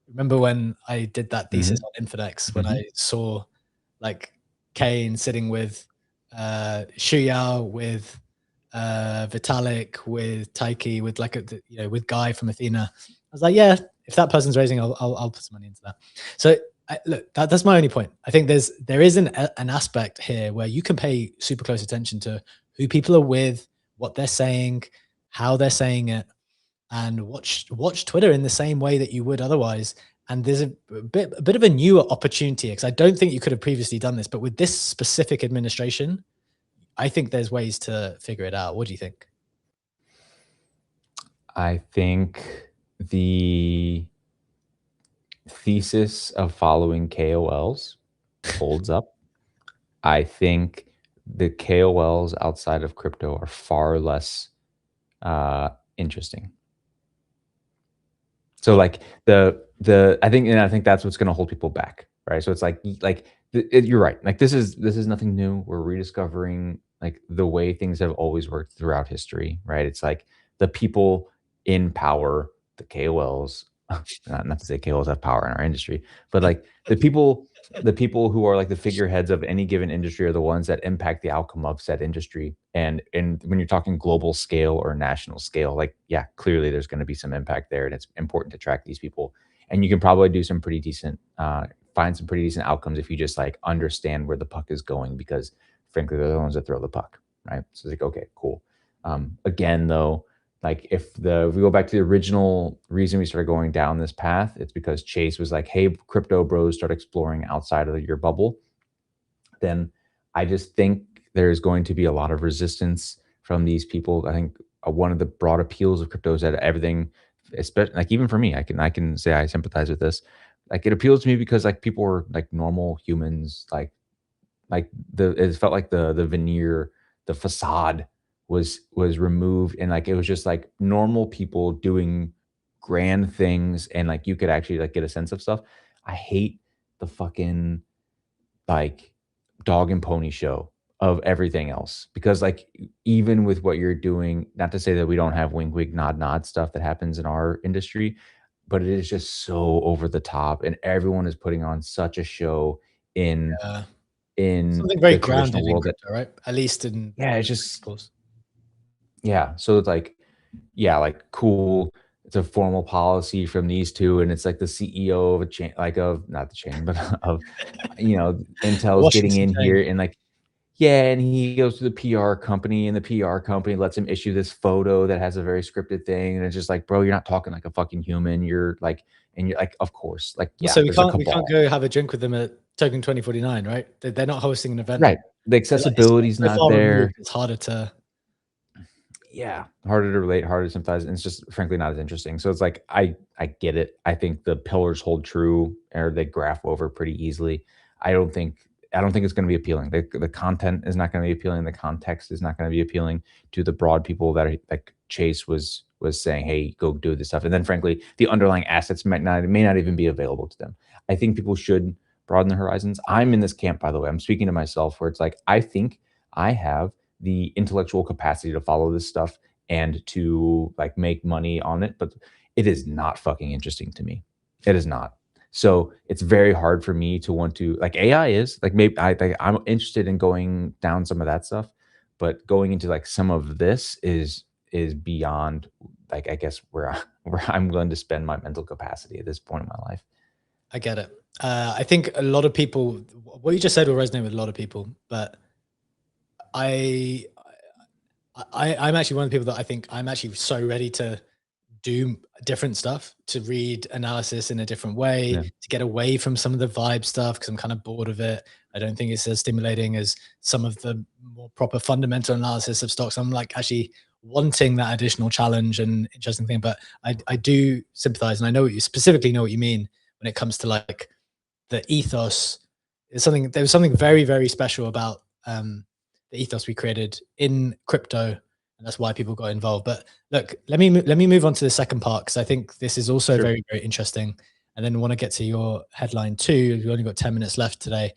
Remember when I did that thesis on Infinex, when I saw like Kane sitting with Shuyao, with Vitalik, with Taiki, with like with Guy from Athena. I was like, yeah, if that person's raising, I'll put some money into that. So look, that's my only point. I think there is an aspect here where you can pay super close attention to who people are with, what they're saying, how they're saying it, and watch Twitter in the same way that you would otherwise. And there's a bit of a newer opportunity, because I don't think you could have previously done this, but with this specific administration, I think there's ways to figure it out. What do you think? I think the thesis of following KOLs holds up. I think the KOLs outside of crypto are far less interesting. So like I think that's what's going to hold people back, right? So it's like You're right. Like this is nothing new. We're rediscovering like the way things have always worked throughout history, right? It's like the people in power, the KOLs, not to say KOLs have power in our industry, but like the people who are like the figureheads of any given industry are the ones that impact the outcome of said industry. And when you're talking global scale or national scale, like yeah, clearly there's going to be some impact there, and it's important to track these people. And you can probably do some pretty decent find some pretty decent outcomes if you just like understand where the puck is going, because frankly they're the ones that throw the puck, right? So it's like, okay, cool. Again though, like if we go back to the original reason we started going down this path, it's because Chase was like, hey, crypto bros, start exploring outside of your bubble. Then I just think there's going to be a lot of resistance from these people. I think one of the broad appeals of crypto is that everything, especially like even for me, I can say I sympathize with this. Like it appeals to me because like people were like normal humans, like the it felt like the veneer, the facade was removed, and like it was just like normal people doing grand things, and like you could actually like get a sense of stuff. I hate the fucking like dog and pony show of everything else, because like even with what you're doing, not to say that we don't have wink wink nod nod stuff that happens in our industry, but it is just so over the top and everyone is putting on such a show in Yeah. in Something very the traditional grounded in world that crypto, right? At least in yeah, it's just principles. yeah, so it's like yeah, like cool. It's a formal policy from these two, and it's like the CEO of a chain, like of not the chain, but of Intel's getting Washington in chain. here and like yeah, and he goes to the PR company, and the PR company lets him issue this photo that has a very scripted thing, and it's just like, bro, you're not talking like a fucking human. You're like, and you're like, of course, like yeah, Also, we there's a can't cabal, go have a drink with them at Token 2049, right? They're not hosting an event. right? The It's accessibility is so not far removed, there. it's harder to. Yeah, harder to relate, harder to sympathize, and it's just frankly not as interesting. So it's like I get it. I think the pillars hold true, or they graph over pretty easily. I don't think it's going to be appealing. The content is not going to be appealing. The context is not going to be appealing to the broad people that are, like Chase was saying, hey, go do this stuff. And then frankly, the underlying assets may not even be available to them. I think people should broaden their horizons. I'm in this camp, by the way. I'm speaking to myself, where it's like I think I have the intellectual capacity to follow this stuff and to like make money on it, but it is not fucking interesting to me. It is not. So it's very hard for me to want to like AI is like maybe I'm interested in going down some of that stuff, but going into like some of this is beyond like I guess where I'm going to spend my mental capacity at this point in my life. I get it. I think a lot of people, what you just said will resonate with a lot of people, but I, I'm actually one of the people that I think I'm actually so ready to do different stuff, to read analysis in a different way, Yeah, to get away from some of the vibe stuff because I'm kind of bored of it. I don't think it's as stimulating as some of the more proper fundamental analysis of stocks. I'm like actually wanting that additional challenge and interesting thing. But I do sympathize, and I know what you specifically know what you mean when it comes to like the ethos. Is something there was something very very special about the ethos we created in crypto, and that's why people got involved. But look, let me move on to the second part because I think this is also sure. very very interesting, and then want to get to your headline too. We've only got 10 minutes left today.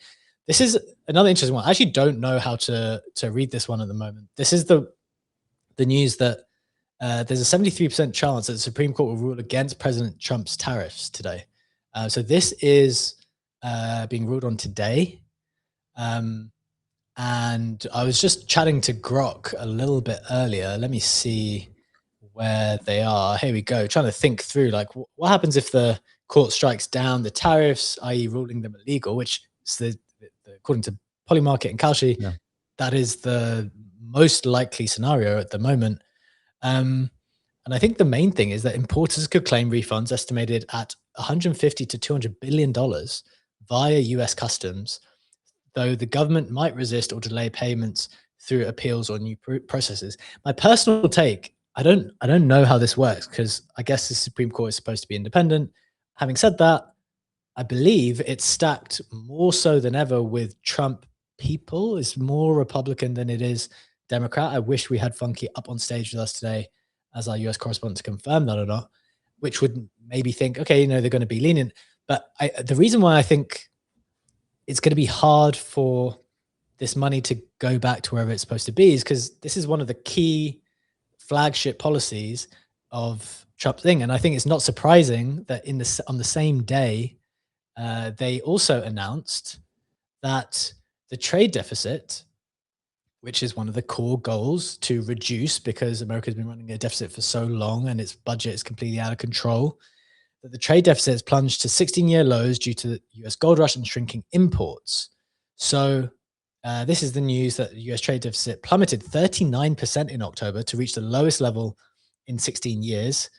This is another interesting one. I actually don't know how to read this one at the moment. This is the news that there's a 73% chance that the Supreme Court will rule against President Trump's tariffs today. So this is being ruled on today. Um, and I was just chatting to Grok a little bit earlier. Let me see where they are. Here we go. Trying to think through like what happens if the court strikes down the tariffs, i.e., ruling them illegal, which is according to Polymarket and Kalshi, Yeah. that is the most likely scenario at the moment. And I think the main thing is that importers could claim refunds estimated at 150 to 200 billion dollars via US customs, though the government might resist or delay payments through appeals or new processes. My personal take, I don't know how this works because I guess the Supreme Court is supposed to be independent. Having said that, I believe it's stacked more so than ever with Trump people. It's more Republican than it is Democrat. I wish we had Funky up on stage with us today as our US correspondent to confirm that or not, which would maybe think, okay, they're going to be lenient. But the reason why I think it's going to be hard for this money to go back to wherever it's supposed to be, is because this is one of the key flagship policies of Trump's thing. And I think it's not surprising that on the same day, they also announced that the trade deficit, which is one of the core goals to reduce because America's been running a deficit for so long and its budget is completely out of control, that the trade deficit has plunged to 16-year lows due to the US gold rush and shrinking imports. So this is the news that the US trade deficit plummeted 39% in October to reach the lowest level in 16 years.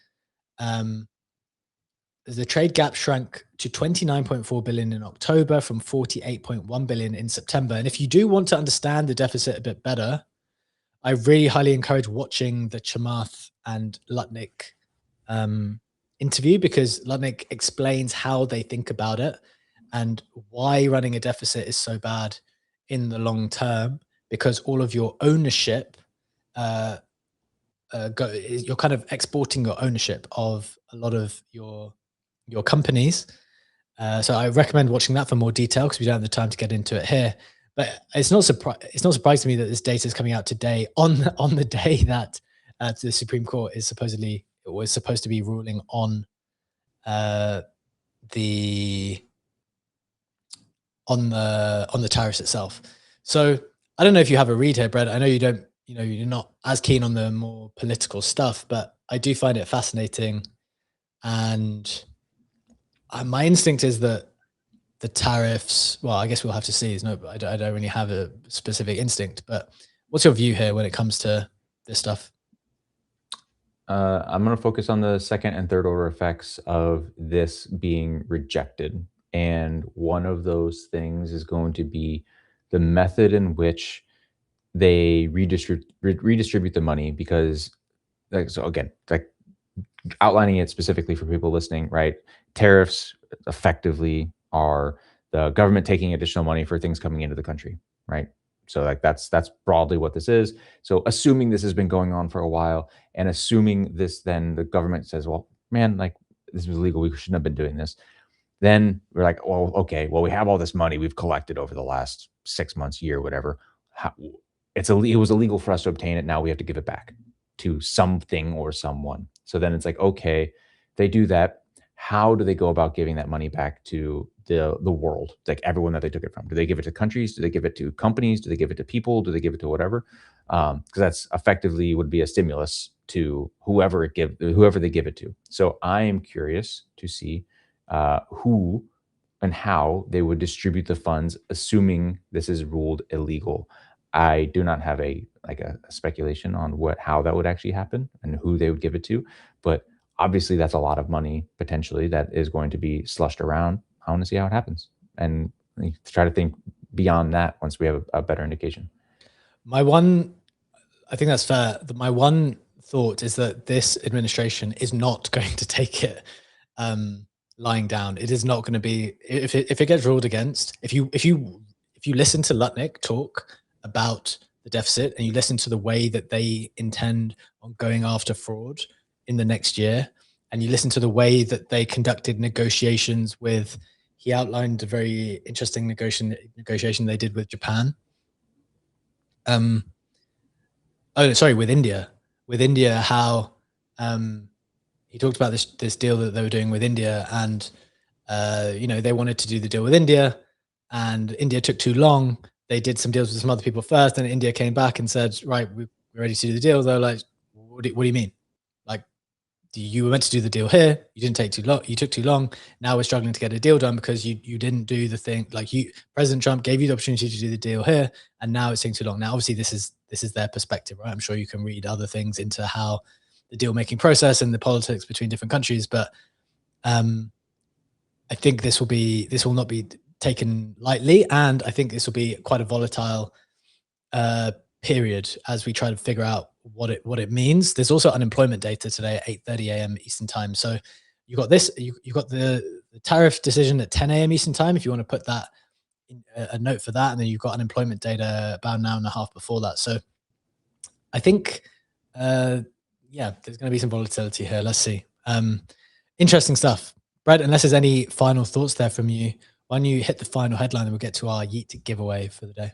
The trade gap shrank to 29.4 billion in October from 48.1 billion in September. And if you do want to understand the deficit a bit better, I really highly encourage watching the Chamath and Lutnick interview, because Lutnick explains how they think about it and why running a deficit is so bad in the long term, because all of your ownership, you're kind of exporting your ownership of a lot of your companies. So I recommend watching that for more detail, because we don't have the time to get into it here. But it's not surprising to me that this data is coming out today on the day that the Supreme Court was supposed to be ruling on the tariffs itself. So I don't know if you have a read here, Brett. I know you don't. You're not as keen on the more political stuff, but I do find it fascinating. And my instinct is that the tariffs, well, I guess we'll have to see. I don't really have a specific instinct, but what's your view here when it comes to this stuff? I'm going to focus on the second and third order effects of this being rejected. And one of those things is going to be the method in which they redistribute the money. Because, like, so again, like, outlining it specifically for people listening, right? Tariffs effectively are the government taking additional money for things coming into the country, right? So like that's broadly what this is. So assuming this has been going on for a while, and assuming this, then the government says, well, man, like, this was illegal, we shouldn't have been doing this. Then we're like, well, okay, well, we have all this money we've collected over the last 6 months, year, whatever. It was illegal for us to obtain it. Now we have to give it back to something or someone. So then it's like, okay, they do that. How do they go about giving that money back to the world, like everyone that they took it from? Do they give it to countries? Do they give it to companies? Do they give it to people? Do they give it to whatever? Because that's effectively would be a stimulus to whoever they give it to. So I am curious to see who and how they would distribute the funds, assuming this is ruled illegal. I do not have a speculation on how that would actually happen and who they would give it to, but obviously that's a lot of money potentially that is going to be slushed around. I want to see how it happens and try to think beyond that once we have a better indication. I think that's fair. My one thought is that this administration is not going to take it lying down. It is not going to be, if it gets ruled against. If you listen to Lutnick talk about the deficit, and you listen to the way that they intend on going after fraud in the next year, and you listen to the way that they conducted negotiations with, he outlined a very interesting negotiation they did with Japan. With India. How he talked about this deal that they were doing with India, and they wanted to do the deal with India, and India took too long. They did some deals with some other people first, and India came back and said, right, we're ready to do the deal. They're like, what do you mean? Like, you were meant to do the deal here. You didn't take too long. You took too long. Now we're struggling to get a deal done because you didn't do the thing. Like, President Trump gave you the opportunity to do the deal here, and now it's taking too long. Now, obviously, this is their perspective, right? I'm sure you can read other things into how the deal making process and the politics between different countries, but I think this will not be taken lightly, and I think this will be quite a volatile period as we try to figure out what it means. There's also unemployment data today at 8:30 a.m. Eastern time. So you got this. You got the tariff decision at 10 a.m. Eastern time, if you want to put that in a note for that, and then you've got unemployment data about an hour and a half before that. So I think, there's going to be some volatility here. Let's see. Interesting stuff, Brett. Unless there's any final thoughts there from you Why don't you hit the final headline and we'll get to our Yeet giveaway for the day.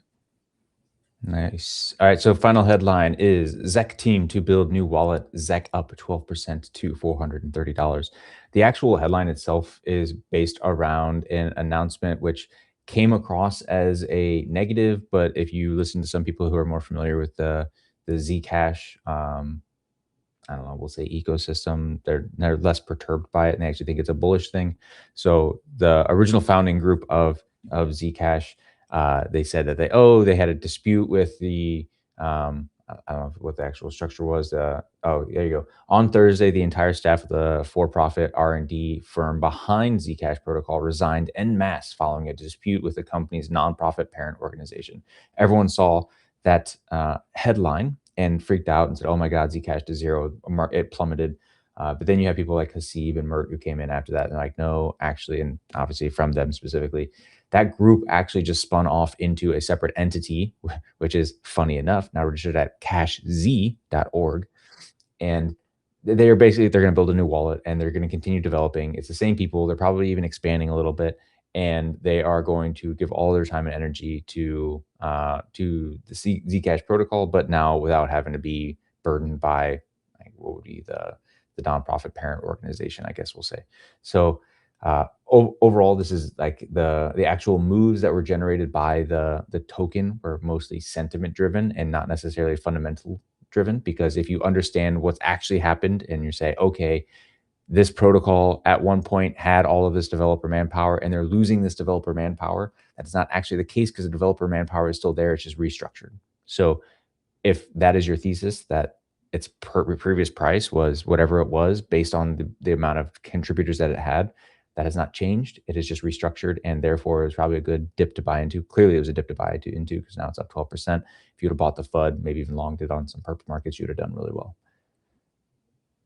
Nice. All right. So final headline is ZEC team to build new wallet. ZEC up 12% to $430. The actual headline itself is based around an announcement which came across as a negative, but if you listen to some people who are more familiar with the Zcash, I don't know, we'll say ecosystem, they're less perturbed by it and they actually think it's a bullish thing. So the original founding group of Zcash, they said that they had a dispute with the I don't know what the actual structure was. Oh, there you go. On Thursday, the entire staff of the for-profit R&D firm behind Zcash protocol resigned en masse following a dispute with the company's nonprofit parent organization. Everyone saw that headline and freaked out and said, "Oh my God, Zcash to zero." It plummeted. But then you have people like Hasib and Mert who came in after that and like, no, actually, and obviously from them specifically, that group actually just spun off into a separate entity, which is funny enough, now registered at cashz.org. And they're going to build a new wallet and they're going to continue developing. It's the same people. They're probably even expanding a little bit, and they are going to give all their time and energy to the Zcash protocol, but now without having to be burdened by like, what would be the nonprofit parent organization, I guess we'll say. So overall, this is like the actual moves that were generated by the token were mostly sentiment driven and not necessarily fundamental driven, because if you understand what's actually happened and you say, okay, this protocol at one point had all of this developer manpower and they're losing this developer manpower, that's not actually the case because the developer manpower is still there. It's just restructured. So if that is your thesis, that its previous price was whatever it was based on the amount of contributors that it had, that has not changed. It is just restructured, and therefore it was probably a good dip to buy into. Clearly, it was a dip to buy into because now it's up 12%. If you'd have bought the FUD, maybe even longed it on some purple markets, you'd have done really well.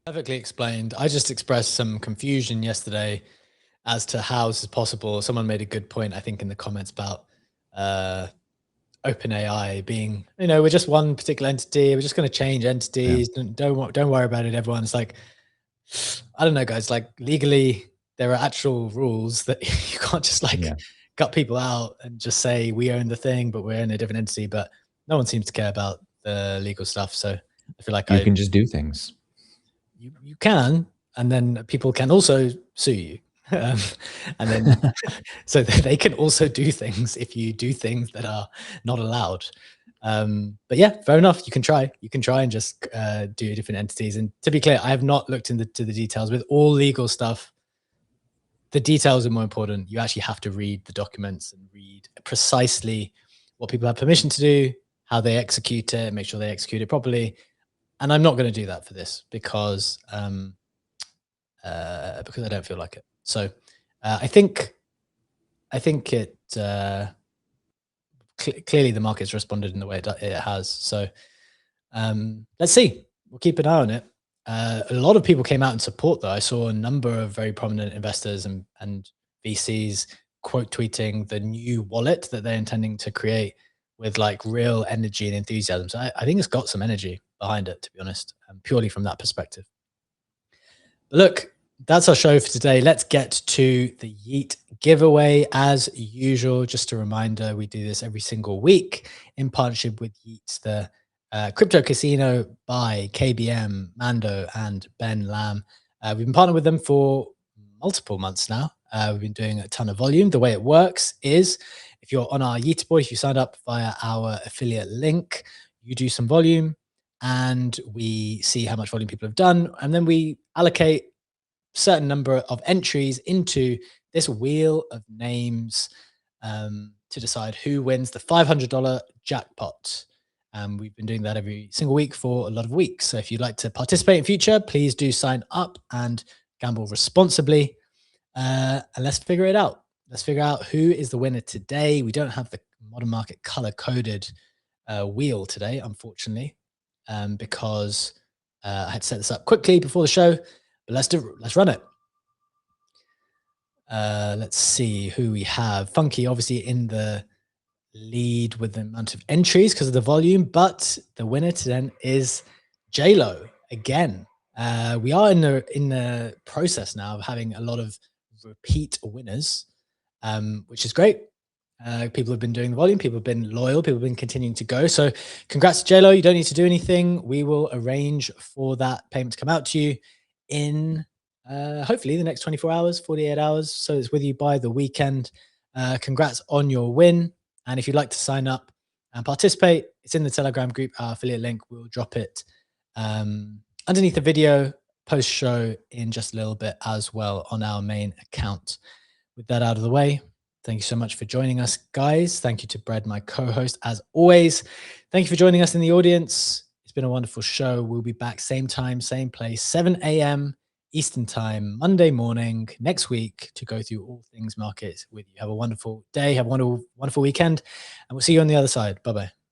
Perfectly explained. I just expressed some confusion yesterday as to how this is possible. Someone made a good point, I think, in the comments about OpenAI being, we're just one particular entity. We're just going to change entities. Yeah. Don't worry about it, everyone. It's like, I don't know, guys. Like legally, there are actual rules that you can't just gut people out and just say we own the thing, but we're in a different entity. But no one seems to care about the legal stuff. So I feel like you can just do things. You can, and then people can also sue you. And then so they can also do things if you do things that are not allowed. But yeah, fair enough. You can try and just do different entities. And to be clear, I have not looked into the details. With all legal stuff, the details are more important. You actually have to read the documents and read precisely what people have permission to do, how they execute it, make sure they execute it properly. And I'm not going to do that for this because I don't feel like it. So I think it clearly the market's responded in the way it has. So let's see. We'll keep an eye on it. A lot of people came out in support, though. I saw a number of very prominent investors and VCs quote tweeting the new wallet that they're intending to create with like real energy and enthusiasm. So I think it's got some energy behind it, to be honest, purely from that perspective. But look, that's our show for today. Let's get to the Yeet giveaway. As usual, just a reminder, we do this every single week in partnership with Yeet, the crypto casino by KBM, Mando, and Ben Lam. We've been partnered with them for multiple months now. We've been doing a ton of volume. The way it works is if you're on our Yeet board, if you signed up via our affiliate link, you do some volume and we see how much volume people have done. And then we allocate certain number of entries into this wheel of names to decide who wins the $500 jackpot. We've been doing that every single week for a lot of weeks. So if you'd like to participate in future, please do sign up and gamble responsibly. And let's figure it out. Let's figure out who is the winner today. We don't have the Modern Market color-coded wheel today, unfortunately, because I had to set this up quickly before the show. But let's run it. Let's see who we have. Funky, obviously, in the lead with the amount of entries because of the volume, but the winner today is JLo again. We are in the process now of having a lot of repeat winners. which is great. People have been doing the volume. People have been loyal. People have been continuing to go. So congrats, JLo. You don't need to do anything. We will arrange for that payment to come out to you in hopefully the next 24 hours, 48 hours. So it's with you by the weekend. Congrats on your win. And if you'd like to sign up and participate, it's in the Telegram group. Our affiliate link, we'll drop it underneath the video post show in just a little bit as well on our main account. With that out of the way, thank you so much for joining us, guys. Thank you to Brad, my co-host, as always. Thank you for joining us in the audience. It's been a wonderful show. We'll be back same time, same place, 7 a.m. Eastern time, Monday morning next week to go through all things markets with you. Have a wonderful day. Have a wonderful weekend. And we'll see you on the other side. Bye-bye.